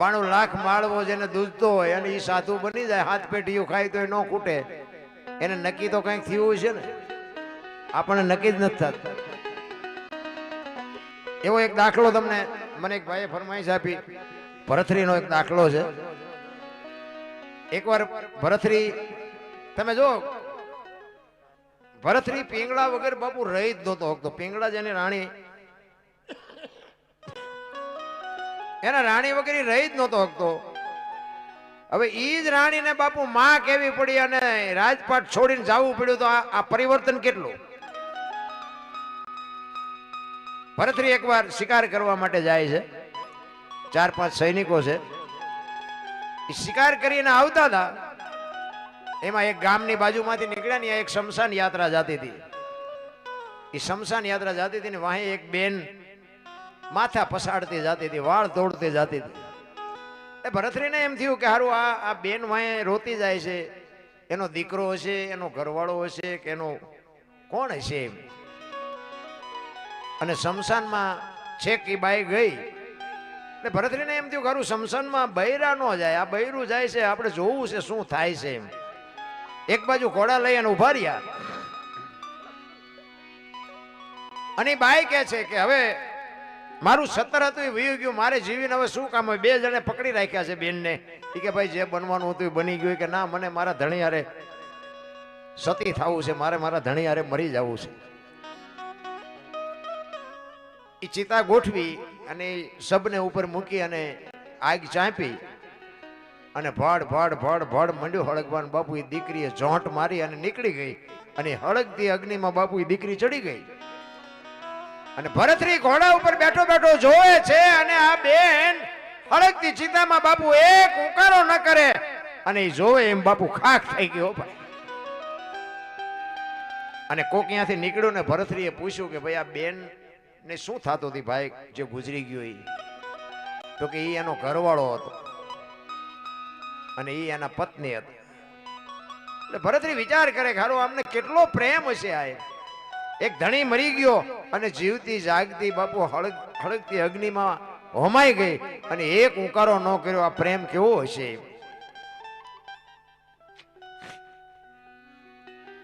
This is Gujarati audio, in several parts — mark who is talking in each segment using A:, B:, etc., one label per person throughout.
A: લાખ માળવો જેને દૂધતો હોય અને એ સાધુ બની જાય, હાથ પેટીયું ખાય તો એ ન ખૂટે, એને નક્કી તો કંઈક થયું છે ને, આપણને નક્કી જ નથી થતું. એવો એક દાખલો તમને મને એક ભાઈએ ફરમાઈશ આપી, ભરથરીનો એક દાખલો છે. એકવાર ભરથરી, તમે જો ભરથરી પીંગળા વગર બાપુ રહી જ નહોતો. પીંગળા જેની રાણી, એના રાણી વગેરે રહી જ નહોતો હકતો. હવે ઈ જ રાણીને બાપુ માં કેવી પડી અને રાજપાટ છોડીને જવું પડ્યું, તો આ પરિવર્તન કેટલું. ભરથરી એકવાર શિકાર કરવા માટે જાય છે, 4-5 સૈનિકો છે, શિકાર કરીને આવતા હતા. એમાં એક ગામની બાજુમાંથી નીકળ્યા ને એક શમશાન યાત્રા જતી હતી. એ શમશાન યાત્રા જતી હતી ને વાહે એક બેન માથા પસાડતી જતી હતી, વાળ તોડતી જતી હતી. એ ભરથરીને એમ થયું કે હારું આ બેન વાહે રોતી જાય છે, એનો દીકરો હશે, એનો ઘરવાળો હશે કે એનો કોણ હશે એમ. અને શમશાનમાં છેક એ બાઈ ગઈ એટલે ભરથરીને એમ થયું કે હારું શમશાનમાં બૈરા ન જાય, આ બૈરું જાય છે, આપણે જોવું છે શું થાય છે એમ. એક બાજુ ઘોડા લઈ અને ઉભા રહ્યા અને બાઈ કહે છે કે હવે મારું 17 હતું એ વયું ગયું, મારે જીવીને હવે શું કામ હોય. 2 જણે પકડી રાખ્યા છે બેનને. એ કે ભાઈ જે બનવાનું હતું એ બની ગયું, કે ના મને મારા ધણી હારે સતી થવું છે, મારે મારા ધણી હારે મરી જવું છે. એ ચિતા ગોઠવી અને સબને ઉપર મૂકી અને આગ ચાંપી અને ભડ ભડ ભડ ભડ મંડ્યો હળગવાનું. બાપુ એ દીકરીએ જોંટ મારી અને નીકળી ગઈ અને હળગતી અગ્નિમાં બાપુ એ દીકરી ચડી ગઈ. અને ભરથરી ઘોડા ઉપર બેઠો બેઠો જોવે છે અને આ બેન હળગતી ચિતામાં બાપુ એક ઉકારો ન કરે અને એ જોવે એમ બાપુ ખાખ થઈ ગયો. અને કોક ત્યાંથી નીકળ્યો ને ભરથરીએ પૂછ્યું કે ભાઈ આ બેન ને શું થતું હતું ભાઈ જે ગુજરી ગયો એ? તો કે એ એનો ઘરવાળો હતો અને એ એના પત્ની હતી. એટલે ભરથરી વિચાર કરે કે હારું આમને કેટલો પ્રેમ હશે. આ એક ધણી મરી ગયો અને જીવતી જાગતી બાપુ હળગતી અગ્નિમાં હોમાઈ ગઈ અને એક ઉકારો ન કર્યો. આ પ્રેમ કેવો હશે?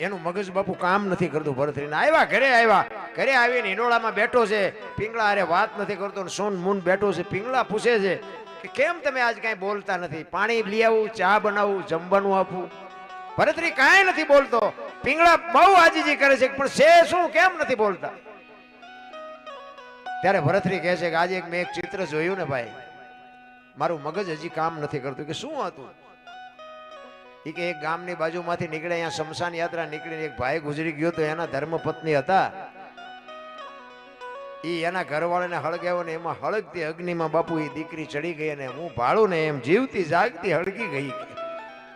A: એનું મગજ બાપુ કામ નથી કરતું. ભરથરીને આવ્યા, ઘરે આવીને હિંડોળામાં બેઠો છે, પીંગળા અરે વાત નથી કરતો, સોન મૂન બેઠો છે. પીંગળા પૂછે છે કે કેમ તમે આજ કઈ બોલતા નથી? પાણી લઈ આવું, ચા બનાવું, જમવાનું આપવું? ભરથરી કાંઈ નથી બોલતો. પીંગળા બહુ આજીજી કરે છે પણ છે શું, કેમ નથી બોલતા? ત્યારે ભરથરી કહે છે કે આજે મેં એક ચિત્ર જોયું ને ભાઈ, મારું મગજ હજી કામ નથી કરતું. કે શું હતું? એ કે એક ગામની બાજુમાંથી નીકળે, અહીંયા શમશાન યાત્રા નીકળીને એક ભાઈ ગુજરી ગયો તો એના ધર્મપત્ની હતા. એ એના ઘરવાળાને હળગાવ્યો ને એમાં હળગતી અગ્નિમાં બાપુ એ દીકરી ચડી ગઈ અને હું ભાળું ને એમ જીવતી જાગતી હળગી ગઈ.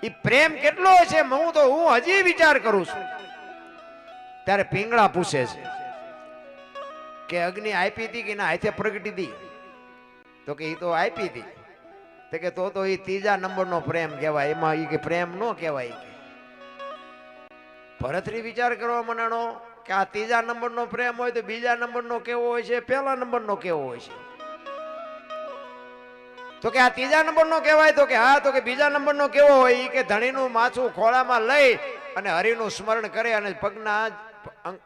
A: એ પ્રેમ કેટલો છે હું હજી વિચાર કરું છું. ત્યારે પીંગળા પૂછે છે કે અગ્નિ આપી હતી કે ના હાથે પ્રગટી હતી? તો કે એ તો આપી હતી. તો કે તો એ 3જા નંબરનો પ્રેમ કહેવાય, એમાં એ કે પ્રેમ ન કહેવાય. ભરથરી વિચાર કરવા મનાણો કે આ 3જા નંબરનો પ્રેમ હોય તો 2જા નંબરનો કેવો હોય છે, 1લા નંબરનો કેવો હોય છે? તો કે આ 3જા નંબરનો કહેવાય. તો કે હા. તો કે 2જા નંબરનો કેવો હોય? એ કે ધણીનું માથું ખોળામાં લઈ અને હરિનું સ્મરણ કરે અને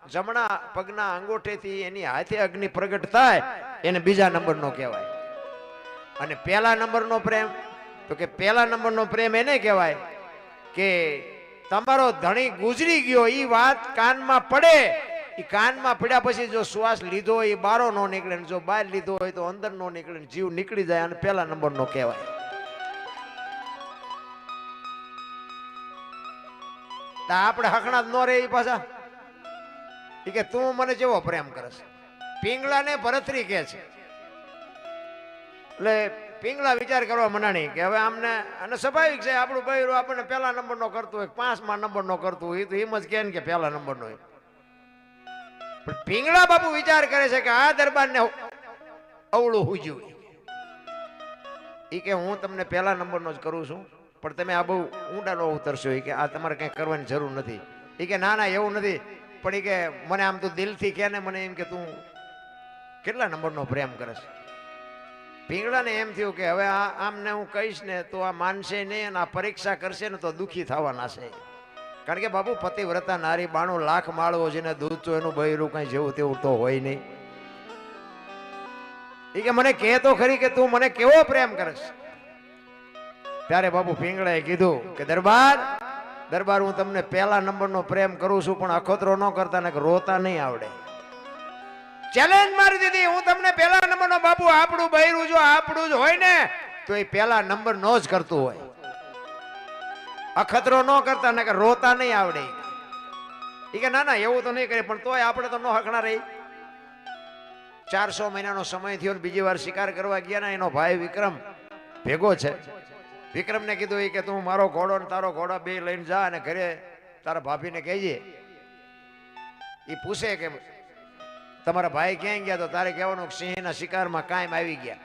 A: જમણા પગના અંગૂઠેથી એની હાથે અગ્નિ પ્રગટ થાય, એને 2જા નંબરનો કહેવાય. અને 1લા નંબરનો પ્રેમ? તો કે 1લા નંબરનો પ્રેમ એને કહેવાય કે તમારો ધણી ગુજરી ગયો એ વાત કાનમાં પડે, એ કાનમાં પડ્યા પછી જો શ્વાસ લીધો હોય એ બારો ન નીકળે, જો બહાર લીધો હોય તો અંદર નો નીકળે, જીવ નીકળી જાય, અને 1લા નંબરનો કહેવાય. આપણે હકણા જ ન રે એ પાછા. એ કે તું મને જેવો પ્રેમ કરશ. પીંગળાને ભરથરી કહે છે. એટલે પીંગળા વિચાર કરવા મનાણી કે હવે આમને, અને સ્વાભાવિક છે આપણું બૈરું આપણને 1લા નંબરનો કરતું હોય, 5મા નંબરનો કરતું હોય, તો એમ જ કહે ને કે 1લા નંબરનો હોય. પણ પીંગળા બાપુ વિચાર કરે છે કે આ દરબારને અવળું હુજ્યું. એ કે હું તમને 1લા નંબરનો જ કરું છું, પણ તમે આ બહુ ઊંડા નો ઉતરશો. એ કે આ તમારે કઈ કરવાની જરૂર નથી. એ કે ના એવું નથી, પણ એ કે મને આમ તું દિલથી કે ને મને એમ કે તું કેટલા નંબરનો પ્રેમ કરે છે? પીંગળાને એમ થયું કે હવે આમને હું કહીશ ને તો આ માનશે નહીં અને આ પરીક્ષા કરશે ને તો દુઃખી થવાના છે. કારણ કે બાપુ પતિવ્રતા નારી 92 લાખ માળવો જેને દૂધ તો એનું બૈરું કઈ જેવું તેવું તો હોય નહીં. એ કે મને કહે તો ખરી કે તું મને કેવો પ્રેમ કરશ. ત્યારે બાપુ પીંગળાએ કીધું કે દરબાર હું તમને પહેલા નંબરનો પ્રેમ કરું છું, પણ અખતરો ન કરતા ને રોતા નહીં આવડે. ચેલેન્જ મારી દીધી, હું તમને પહેલા નંબરનો બાપુ આપણું બૈરું જો આપણું જ હોય ને તો એ પહેલા નંબર નો જ કરતું હોય. અખતરો ન કરતા ને કે રોતા નહીં આવડે. એ કે ના એવું તો નહીં કરે, પણ તોય આપણે તો ન હકણા રહી. 400 મહિનાનો સમય થયો ને બીજી વાર શિકાર કરવા ગયા ને એનો ભાઈ વિક્રમ ભેગો છે. વિક્રમને કીધું એ કે તું મારો ઘોડો ને તારો ઘોડો બે લઈને જા અને ઘરે તારા ભાભીને કહેજે. એ પૂછે કે તમારા ભાઈ ક્યાં ગયા, તો તારે કહેવાનું સિંહના શિકારમાં કાયમ આવી ગયા.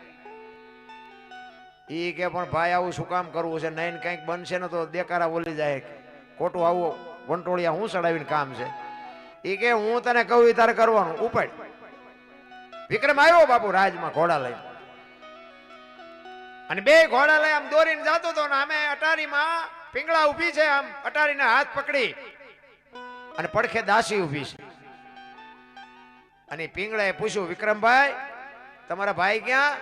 A: એ કે પણ ભાઈ આવું શું કામ કરવું છે, નહીં કંઈક બનશે ને તો દેકારા બોલી જાય, ખોટું આવું વંટોળિયા હું ચડાવીને કામ છે. એ કે હું તને કહું એ તારે કરવાનું, ઉપાડ. વિક્રમ આવ્યો બાપુ રાજમાં ઘોડા લઈને, અને બે ઘોડા લઈ આમ દોરીને જતો હતો ને આમે અટારીમાં પીંગળા ઊભી છે, આમ અટારીને હાથ પકડી અને પડખે દાસી ઊભી છે. અને પીંગળાએ પૂછ્યું વિક્રમભાઈ તમારા ભાઈ ક્યાં?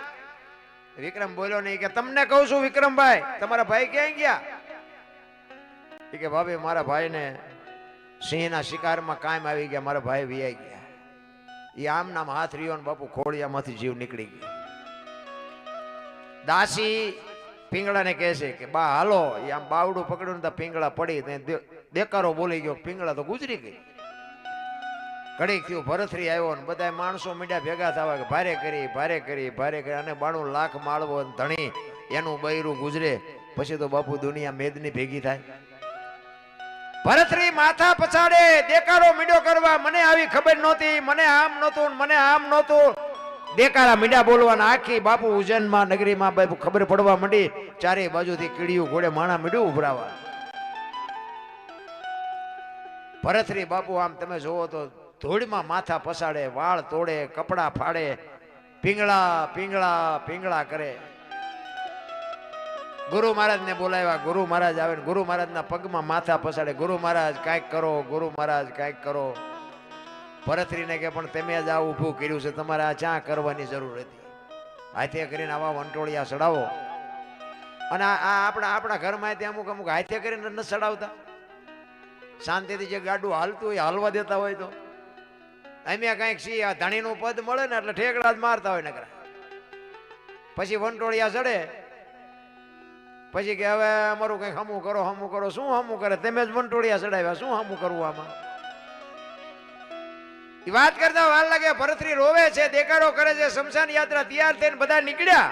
A: વિક્રમ બોલ્યો નહીં. કે તમને કહું છું વિક્રમભાઈ તમારા ભાઈ ક્યાં ગયા? એ કે ભાભી મારા ભાઈને સિંહના શિકારમાં કાયમ આવી ગયા, મારા ભાઈ વિયાઈ ગયા. એ આમ નામ હાથ રહ્યો ને બાપુ ખોડિયામાંથી જીવ નીકળી ગયો. દાસી પીંગળાને કહે છે કે બા હાલો. એ આમ બાવડું પકડ્યું ને પીંગળા પડી, દેકારો બોલી ગયો, પીંગળા તો ગુજરી ગઈ. ઘડીક થયું ભરથરી આવ્યો ને બધા માણસો મીડિયા ભેગા થવા કે ભારે કરી અને 92 લાખ માળવો ધણી એનું બૈરું ગુજરે પછી તો બાપુ દુનિયા મેદની ભેગી થાય. ભરથરી માથા પછાડે દેકારો મીડિયો કરવા, મને આવી ખબર નહોતી, મને આમ નહોતું. દેકારા મીડિયા બોલવાના. આખી બાપુ ઉજ્જૈનમાં નગરીમાં બાપુ ખબર પડવા માંડી. ચારે બાજુથી કીડીયું ઘોડે માણા મીડિયું ઉભરાવા. ભરથરી બાપુ આમ તમે જોવો તો ધૂળમાં માથા પસાડે, વાળ તોડે, કપડા ફાડે, પીંગળા કરે. ગુરુ મહારાજ ને બોલાવ્યા. ગુરુ મહારાજ આવે ને ગુરુ મહારાજ ના પગમાં માથા પસાડે. ગુરુ મહારાજ કાંઈક કરો, ગુરુ મહારાજ કાંઈક કરો. ભરથરીને કે પણ તમે જ આ ઊભું કર્યું છે, તમારે આ ચા કરવાની જરૂર હતી. હાથે કરીને આવા વંટોળિયા ચડાવો. અને આ આપણા ઘરમાં અમુક હાથે કરીને ન ચડાવતા, શાંતિથી જે ગાડું હાલતું હોય હાલવા દેતા હોય. તો અમે કઈક સી આ ધણીનું પદ મળે ને એટલે ઠેકડા જ મારતા હોય નકરા. પછી વંટોળિયા ચડે, પછી કે હવે અમારું કઈક હમું કરો. શું હમું કરે? તમે જ વંટોળિયા ચડાવ્યા, શું હમું કરવું આમાં? એ વાત કરતા વાર લાગે. ભરથરી રોવે છે, દેકારો કરે છે. શમશાન યાત્રા તૈયાર થઈને બધા નીકળ્યા.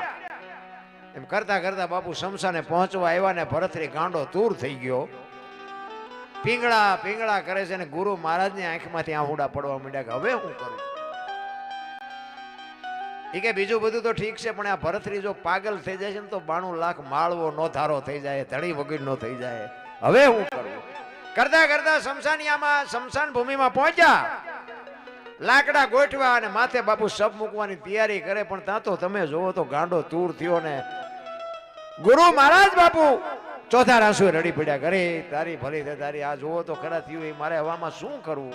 A: એમ કરતા બાપુ શમશાને પહોંચવા આવ્યા ને ભરથરી ગાંડો તૂર થઈ ગયો. પીંગળા કરે છે ને ગુરુ મહારાજની આંખમાંથી આહુડા પડવા માંડ્યા કે હવે હું કરું? એ કે બીજું બધું તો ઠીક છે, પણ આ ભરથરી જો પાગલ થઈ જાય છે ને તો 92 લાખ માળવો નો ધારો થઈ જાય, ધણી વગર નો થઈ જાય. હવે હું કરું? કરતા શમશાન ભૂમિમાં પહોંચ્યા. લાકડા ગોઠવા અને માથે બાપુ સબ મૂકવાની તૈયારી કરે. પણ ત્યાં તો તમે જોવો તો ગાંડો તૂર થયો ને ગુરુ મહારાજ બાપુ ચોથા રાસુએ રડી પડ્યા. ઘરે તારી ભલી છે તારી, આ જોવો તો ખરા થયું, મારે હવામાં શું કરવું?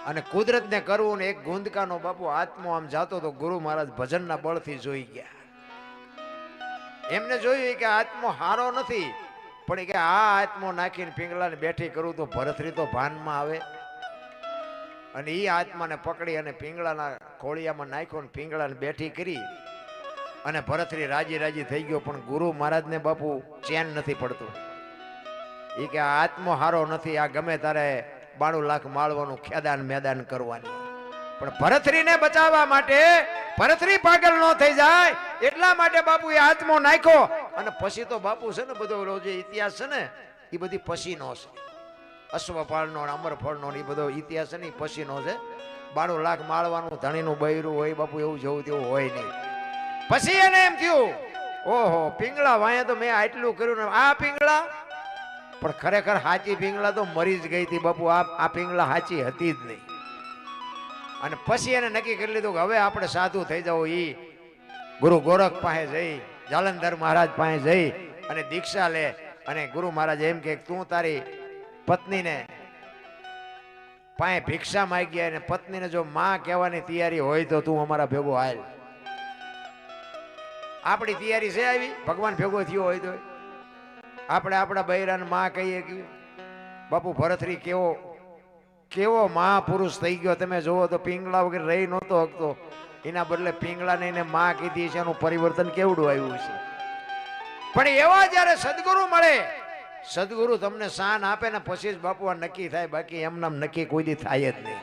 A: અને કુદરત ને કરવું ને એક ગુંદકાનો બાપુ આત્મો આમ જાતો તો ગુરુ મહારાજ ભજનના બળથી જોઈ ગયા. એમને જોયું કે આત્મો હારો નથી, પણ કે આ આત્મો નાખીને પીંગળાને બેઠી કરું તો ભરથરી તો ભાનમાં આવે. અને એ આત્માને પકડી અને પીંગળાના ખોળિયામાં નાખ્યો ને પીંગળાને બેઠી કરી અને ભરથરી રાજી થઈ ગયો. પણ ગુરુ મહારાજને બાપુ ચેન નથી પડતું. એ કે આ આત્મો હારો નથી, આ ગમે તારે 92 લાખ માળવાનું ખેદાન મેદાન કરવાની. પણ ભરથરીને બચાવવા માટે, ભરથરી પાગલ ન થઈ જાય એટલા માટે બાપુ એ આત્મો નાખ્યો. અને પછી તો બાપુ છે ને બધો જે ઇતિહાસ છે ને એ બધી પછીનો છે. અશ્વપાળનો અમરફળનો એ બધો ઇતિહાસ છે ને એ પછીનો છે. 92 લાખ માળવાનું ધણીનું બૈરું હોય બાપુ, એવું જવું તેવું હોય નહીં. પછી એને એમ થયું ઓહો પીંગળા વાયા તો મેં આટલું કર્યું ને આ પીંગળા, પણ ખરેખર સાચી પીંગળા તો મરી જ ગઈ હતી બાપુ. આ પીંગળા સાચી હતી જ નહીં. અને પછી એને નક્કી કરી લીધું કે હવે આપણે સાધુ થઈ જાવ. એ ગુરુ ગોરખ પાસે જઈ, જાલંધર મહારાજ પાસે જઈ અને દીક્ષા લે. અને ગુરુ મહારાજ એમ કે તું તારી પત્નીને પાસે ભિક્ષા માંગી અને પત્નીને જો માં કહેવાની તૈયારી હોય તો તું અમારા ભેગો હાલ. આપણી તૈયારી છે આવી? ભગવાન ભેગો થયો હોય તો આપણે આપણા બૈરાને માં કહીએ કે બાપુ ભરતરી કેવો કેવો મહાપુરુષ થઈ ગયો. તમે જોવો તો પિંગળા વગર રહી નહોતો હકતો, એના બદલે પિંગળાને એને માં કીધી છે. એનું પરિવર્તન કેવડું આવ્યું છે. પણ એવા જયારે સદગુરુ મળે, સદગુરુ તમને શાન આપે ને પછી જ બાપુ આ નક્કી થાય, બાકી એમનામ નક્કી કોઈ દી થાય જ નહીં.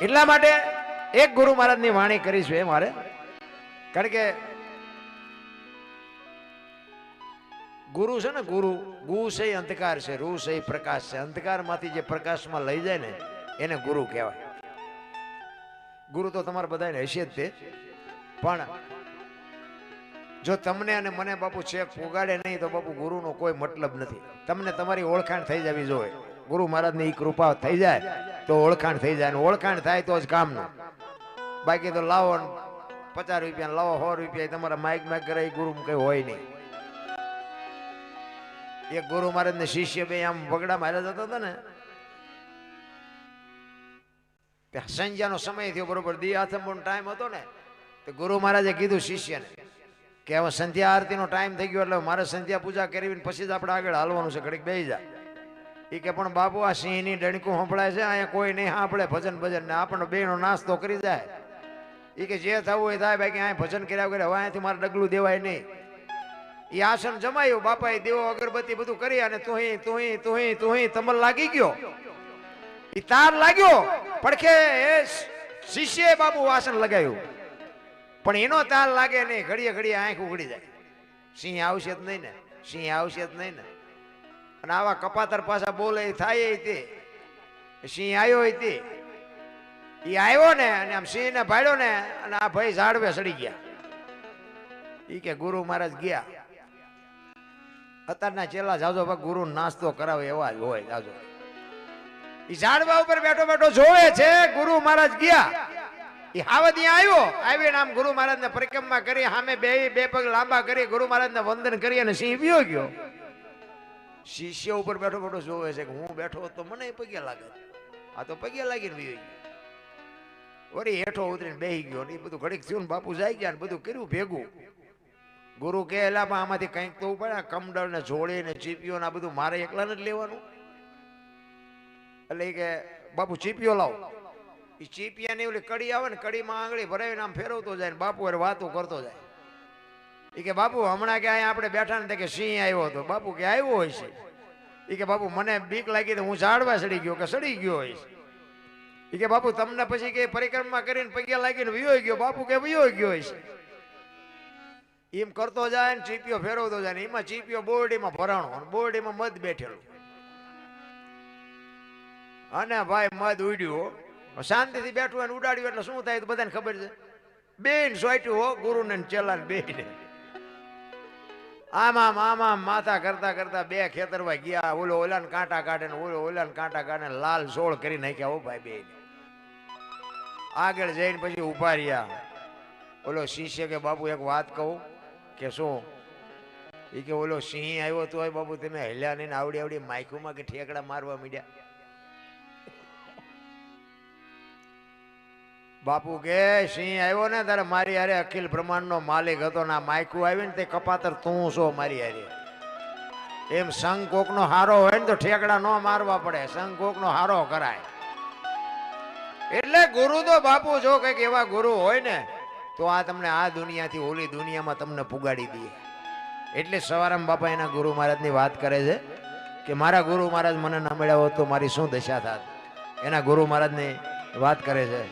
A: એટલા માટે એક ગુરુ મહારાજની વાણી કરીશું એ મારે, કારણ કે ગુરુ છે ને, ગુરુ ગુ છે અંધકાર છે, રૂ છે પ્રકાશ છે. અંધકાર માંથી જે પ્રકાશમાં લઈ જાય ને એને ગુરુ કહેવાય. ગુરુ તો તમારે બધાને હશે જ તે, પણ જો તમને અને મને બાપુ છેક પુગાડે નહીં તો બાપુ ગુરુનો કોઈ મતલબ નથી. તમને તમારી ઓળખાણ થઈ જવી જોઈએ. ગુરુ મહારાજની એ કૃપા થઈ જાય તો ઓળખાણ થઈ જાય, ઓળખાણ થાય તો જ કામનું. બાકી તો લાવો 50 રૂપિયા લાવો 100 રૂપિયા તમારા માઇક કરે ગુરુ કઈ હોય નહીં. એક ગુરુ મહારાજ ને શિષ્ય બે આમ વગડા માર્યા જતા હતા ને, સંજ્ઞાનો સમય થયો બરોબર, દી આથમનો ટાઈમ હતો ને, તો ગુરુ મહારાજે કીધું શિષ્યને કે હવે સંધ્યા આરતીનો ટાઈમ થઈ ગયો, એટલે મારે સંધ્યા પૂજા કરવી પછી જ આપણે આગળ હાલવાનું છે, ઘડીક બેસી જાય. એ કે પણ બાપુ આ સિંહની ડણકું સંભળાય છે, અહીંયા કોઈ નહીં સાંભળે ભજન ભજન ને આપણને બેનો નાસ્તો કરી જાય. એ કે જે થવું હોય થાય, બાકી અહીંયા ભજન કર્યા વગર હવે અહીંયાથી મારે ડગલું દેવાય નહીં. એ આસન જમાયું, બાપાએ દેવો અગરબત્તી બધું કરી અને તુહી તુહી તુહી તુહી તમલ લાગી ગયો. એ તાર લાગ્યો પડખે શિષ્યએ બાપુ આસન લગાવ્યું, પણ એનો તાર લાગે નહીં. ઘડીએ ઘડીએ આંખ ઉઘડી જાય. સિંહ આવશે જ નહીં ને, સિંહ આવશે જ નહીં ને. અને આવા કપાતર પાછા બોલે થાય તે સિંહ આવ્યો તે એ આવ્યો ને અને આમ સિંહ ને ભાડ્યો ને અને આ ભાઈ ઝાડવે સડી ગયા. એ કે ગુરુ મહારાજ ગયા. અત્યારના ચેલા જાજો ભાગ ગુરુ નાસ્તો કરાવે એવા જ હોય જાજો. એ ઝાડવા ઉપર બેઠો બેઠો જોવે છે ગુરુ મહારાજ ગયા. એ હાવદ આવ્યો, આવીને આમ ગુરુ મહારાજ ને પરિક્રમા કરી, સામે બે પગ લાંબા કરી ગુરુ મહારાજ ને વંદન કરી અને સિંહ વિયો ગયો. શિષ્ય ઉપર બેઠો બેઠો જોવે છે કે હું બેઠો તો મને પગે લાગે, આ તો પગે લાગીને વિયો ગયો. વળી હેઠો ઉતરીને બેસી ગયો. એ બધું ઘડીક થયું, બાપુ જાય ગયા ને બધું કર્યું ભેગું. ગુરુ કે એલામાં આમાંથી કંઈક તો પડે, કમડળ ને જોડી ને ચીપીઓ ને આ બધું મારે એકલાને જ લેવાનું. એટલે કે બાપુ ચીપીઓ લાવો. એ ચીપિયાની ઓલી કડી આવે ને, કડીમાં આંગળી ભરાવીને આમ ફેરવતો જાય ને બાપુ અરે વાતો કરતો જાય. એ કે બાપુ હમણાં કે અહીંયા આપણે બેઠા ને કે સિંહ આવ્યો હતો. બાપુ કે આવ્યો હોય છે. એ કે બાપુ મને બીક લાગી તો હું ઝાડવા સડી ગયો કે સડી ગયો હોય છે. એ કે બાપુ તમને પછી કે પરિક્રમા કરીને પગે લાગીને વિયો ગયો. બાપુ કે વિયો ગયો હોય છે. એમ કરતો જાય ને ચીપીઓ ફેરવતો જાય ને એમાં ચીપીઓ બોરડીમાં ભરાણો અને બોરડીમાં મધ બેઠેલું. અને ભાઈ મધ ઉડ્યું, શાંતિથી બેઠું અને ઉડાડ્યું એટલે શું થાય તો બધાને ખબર છે. બેન સોટ્યું હો ગુરુ ને ચેલા ને બેને. આમ માથા કરતા કરતા બે ખેતરમાં ગયા. ઓલો ઓલાને કાંટા કાઢે ને ઓલો ઓલાને કાંટા કાઢે ને લાલ સોળ કરી નાખ્યા. હો ભાઈ બે આગળ જઈને પછી ઉભા રહ્યા. ઓલો શિષ્ય કે બાપુ એક વાત કહું. કે શું? એ કે ઓલો સિંહ આવ્યો તો બાપુ તમે હલ્યા નહીં આવડી આવડી માઇકુમાં કે ઠેકડા મારવા માંડ્યા. બાપુ કે સિંહ આવ્યો ને તારે મારી હારે અખિલ બ્રહ્માંડ નો માલિક હતો ને આ માયકું આવી ને તે કપાતર તું છો મારી હારે. એમ સંગ કોક નો હારો હોય ને તો ઠેકડા ન મારવા પડે, સંગ કોક નો હારો કરાય. એટલે ગુરુ તો બાપુ જો કઈક એવા ગુરુ હોય ને તો આ તમને આ દુનિયાથી ઓલી દુનિયામાં તમને પુગાડી દે. એટલે સવારામ બાપા એના ગુરુ મહારાજની વાત કરે છે કે મારા ગુરુ મહારાજ મને ન મળ્યા હોત તો મારી શું દશા થાત. એના ગુરુ મહારાજની વાત કરે છે.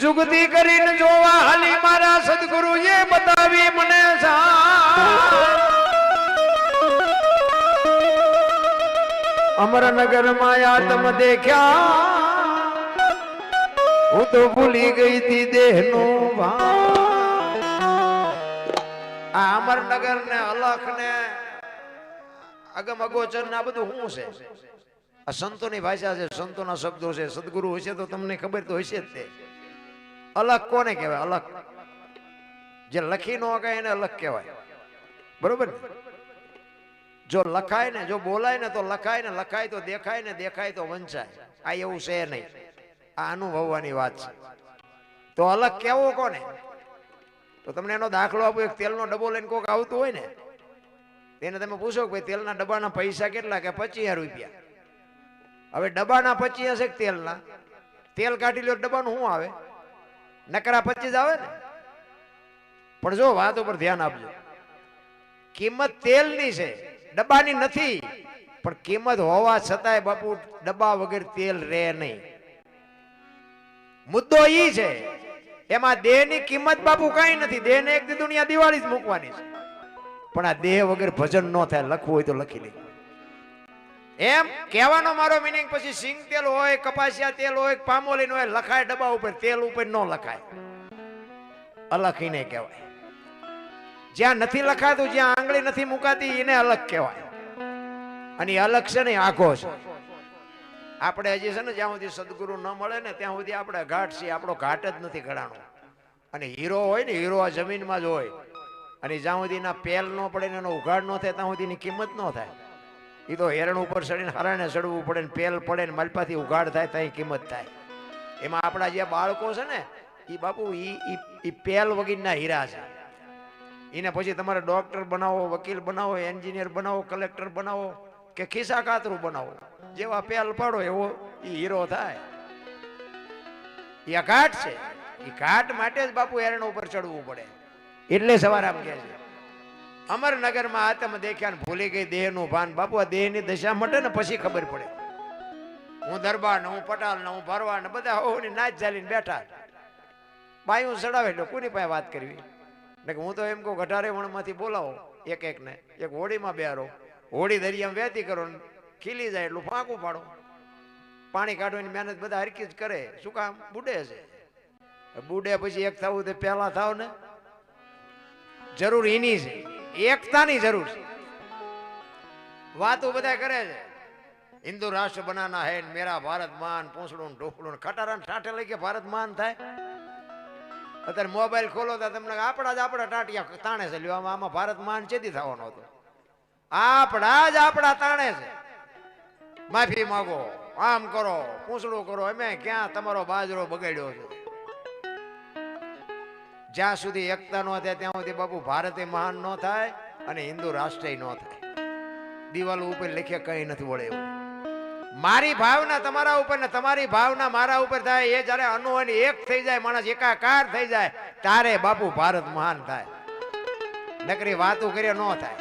A: જુગતી કરીને જોવા હાલી મારા સદગુરુએ બતાવી મને અમરનગર માં આત્મ દેખ્યા હું તો ભૂલી ગઈ હતી દેહનું ભાન. આ અમરનગર ને અલખ ને અગમ અગોચર ના બધું શું છે? આ સંતોની ભાષા છે, સંતોના શબ્દો છે. સદગુરુ હશે તો તમને ખબર તો હશે જ. તે અલગ કોને કહેવાય? અલગ જે લખી ન કહે એને અલગ કહેવાય. બરોબર ને? જો લખાય ને, જો બોલાય ને તો લખાય, ને લખાય તો દેખાય, ને દેખાય તો વંચાય. આ એવું છે નહીં, આ અનુભવવાની વાત છે. તો અલગ કેવો કોને? તો તમને એનો દાખલો આપો. એક તેલનો ડબ્બો લઈને કોક આવતું હોય ને, તેને તમે પૂછો કે ભાઈ તેલના ડબ્બાના પૈસા કેટલા? કે 25 રૂપિયા. હવે ડબ્બાના 25 હશે કે તેલના? તેલ કાઢી લો ડબ્બાનું શું આવે? નકરા 25 આવે ને. પણ જો વાત ઉપર ધ્યાન આપજો, કિંમત તેલની છે, ડબ્બાની નથી. પણ કિંમત હોવા છતાંય બાપુ ડબ્બા વગર તેલ રહે નહીં. મુદ્દો ઈ છે. એમાં દેહની કિંમત બાપુ કઈ નથી. દેહને એક દી દુનિયા દિવાળી જ મૂકવાની છે. પણ આ દેહ વગર ભજન ન થાય. લખવું હોય તો લખી લે. એમ કહેવાનો મારો મિનિંગ. પછી સિંગ તેલ હોય, કપાસિયા તેલ હોય, પામોલીન હોય, લખાય ડબ્બા ઉપર, તેલ ઉપર ન લખાય. અલખીને કહેવાય. જ્યાં નથી લખાતું, જ્યાં આંગળી નથી મુકાતી, એને અલગ કહેવાય. અને અલગ છે ને આખો છે. આપણે હજી છે ને જ્યાં સુધી સદગુરુ ન મળે ને ત્યાં સુધી આપણે ઘાટ છીએ. આપણો ઘાટ જ નથી ઘડાણો. અને હીરો હોય ને, હીરો આ જમીનમાં જ હોય. અને જ્યાં સુધી એના પેલ ન પડે ને એનો ઉઘાડ ન થાય ત્યાં સુધી એની કિંમત ન થાય. એ તો હેરણ ઉપર ચડીને હરાણે ચડવું પડે ને પેલ પડે ને માલપાથી ઉઘાડ થાય ત્યાં કિંમત થાય. એમાં આપણા જે બાળકો છે ને એ બાપુ ઈ પેલ વગરના હીરા છે. એને પછી તમારે ડોક્ટર બનાવો, વકીલ બનાવો, એન્જિનિયર બનાવો, કલેક્ટર બનાવો કે ખિસ્સા કાતરું બનાવો, જેવા પેલ પાડો એવો એ હીરો થાય. એ ઘાટ છે. એ ઘાટ માટે જ બાપુ હેરણ ઉપર ચડવું પડે. એટલે સવાર આમ કહે છે અમરનગરમાં આતમ દેખ્યા ને ભૂલી ગઈ દેહનું ભાન. બાપુ આ દેહની દશા મટે ને પછી ખબર પડે. હું દરબાર ને, હું પટાલ ને, હું ભરવા ને, બધા હોની નાચ ચાલીને બેઠા. બાયું ચડાવે એટલે કોની પાસે વાત કરવી? એટલે હું તો એમ કહું 18 વણમાંથી બોલાવો એક એક ને, એક હોડીમાં બેહારો, હોડી દરિયામાં વહેતી કરો, ખીલી જાય એટલું ફાંકું પાડો. પાણી કાઢવાની મહેનત બધા હરકી જ કરે. શું કામ? બુડે છે. બુડે પછી એક થવું તો પહેલા થાવ ને. જરૂર એની છે, એકતાની જરૂર છે. વાતો બધા કરે છે હિન્દુ રાષ્ટ્ર બનાના હે, મેરા ભારત માન, પૂંછડું ઢોકળું ખટારા ટાંટે લઈ કે ભારત માન થાય. અત્યારે મોબાઈલ ખોલો તો તમને આપણા જ આપણા ટાંટિયા તાણે છે. આમાં ભારત માન ચેતી થવાનો હતો? આપણા જ આપણા તાણે છે. માફી માંગો, આમ કરો, પૂંછડું કરો. અમે ક્યાં તમારો બાજરો બગાડ્યો છે? જ્યાં સુધી એકતા ન થાય ત્યાં સુધી બાપુ ભારતે મહાન ન થાય અને હિન્દુ રાષ્ટ્ર ન થાય. દિવાલો ઉપર લખે કઈ નથી વળે એવું. મારી ભાવના તમારા ઉપર ને તમારી ભાવના મારા ઉપર થાય. એ જયારે અનુ એક થઈ જાય, માણસ એકાકાર થઈ જાય, તારે બાપુ ભારત મહાન થાય. નકરી વાતો કરીએ ન થાય.